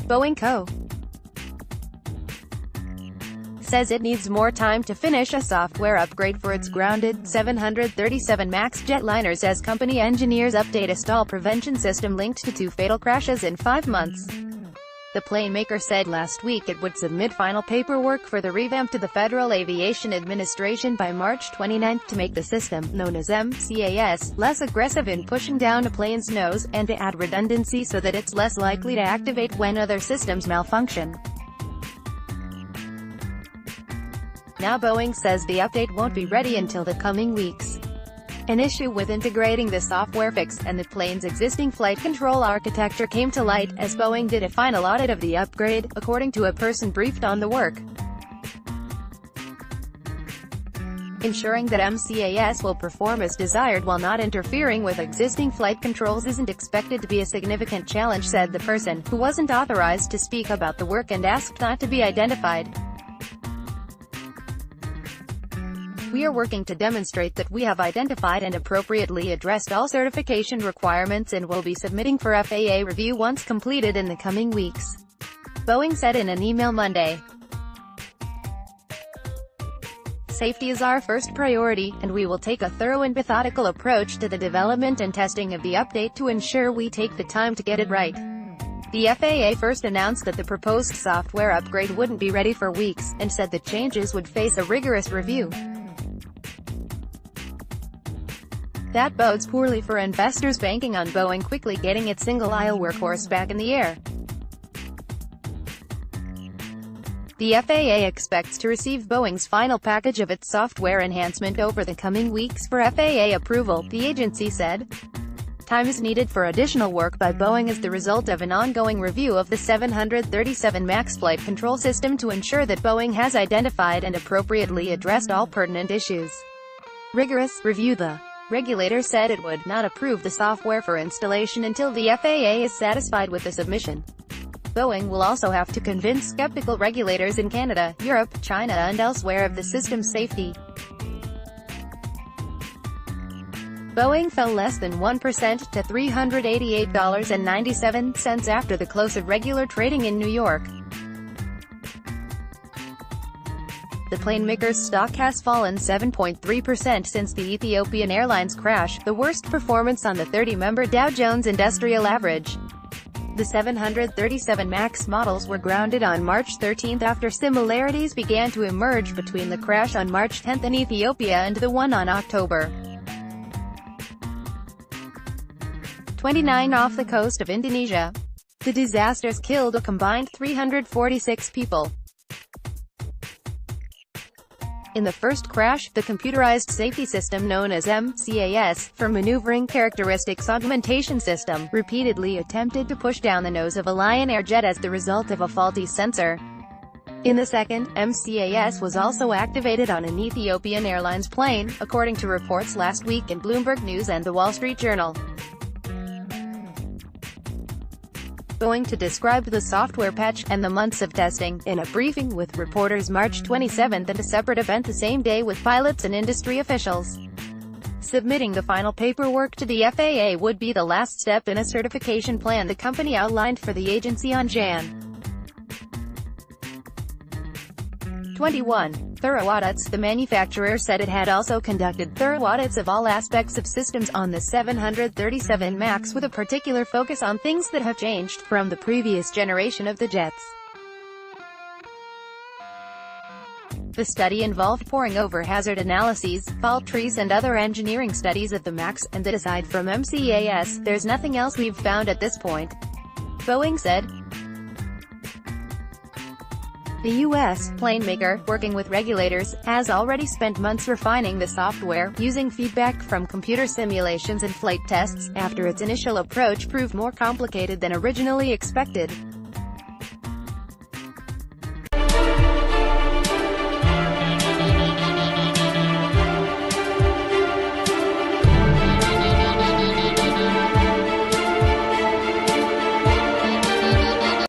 Boeing Co. says it needs more time to finish a software upgrade for its grounded 737 MAX jetliners as company engineers update a stall prevention system linked to 2 fatal crashes in 5 months. The planemaker said last week it would submit final paperwork for the revamp to the Federal Aviation Administration by March 29 to make the system, known as MCAS, less aggressive in pushing down a plane's nose, and to add redundancy so that it's less likely to activate when other systems malfunction. Now Boeing says the update won't be ready until the coming weeks. An issue with integrating the software fix and the plane's existing flight control architecture came to light, as Boeing did a final audit of the upgrade, according to a person briefed on the work. Ensuring that MCAS will perform as desired while not interfering with existing flight controls isn't expected to be a significant challenge, said the person, who wasn't authorized to speak about the work and asked not to be identified. We are working to demonstrate that we have identified and appropriately addressed all certification requirements and will be submitting for FAA review once completed in the coming weeks, Boeing said in an email Monday. Safety is our first priority, and we will take a thorough and methodical approach to the development and testing of the update to ensure we take the time to get it right. The FAA first announced that the proposed software upgrade wouldn't be ready for weeks, and said the changes would face a rigorous review. That bodes poorly for investors banking on Boeing quickly getting its single-aisle workhorse back in the air. The FAA expects to receive Boeing's final package of its software enhancement over the coming weeks for FAA approval, the agency said. Time is needed for additional work by Boeing as the result of an ongoing review of the 737 MAX flight control system to ensure that Boeing has identified and appropriately addressed all pertinent issues. Rigorous review. The regulator said it would not approve the software for installation until the FAA is satisfied with the submission. Boeing will also have to convince skeptical regulators in Canada, Europe, China and elsewhere of the system's safety. Boeing fell less than 1% to $388.97 after the close of regular trading in New York. The planemaker's stock has fallen 7.3% since the Ethiopian Airlines crash, the worst performance on the 30-member Dow Jones Industrial Average. The 737 MAX models were grounded on March 13 after similarities began to emerge between the crash on March 10 in Ethiopia and the one on October 29 off the coast of Indonesia. The disasters killed a combined 346 people. In the first crash, the computerized safety system known as MCAS, for maneuvering characteristics augmentation system, repeatedly attempted to push down the nose of a Lion Air jet as the result of a faulty sensor. In the second, MCAS was also activated on an Ethiopian Airlines plane, according to reports last week in Bloomberg News and The Wall Street Journal. Boeing to describe the software patch and the months of testing in a briefing with reporters March 27 at a separate event the same day with pilots and industry officials. Submitting the final paperwork to the FAA would be the last step in a certification plan the company outlined for the agency on Jan. 21. Thorough audits. The manufacturer said it had also conducted thorough audits of all aspects of systems on the 737 MAX with a particular focus on things that have changed from the previous generation of the jets. The study involved poring over hazard analyses, fault trees and other engineering studies of the MAX, and that aside from MCAS, there's nothing else we've found at this point, Boeing said. The U.S. planemaker, working with regulators, has already spent months refining the software, using feedback from computer simulations and flight tests, after its initial approach proved more complicated than originally expected.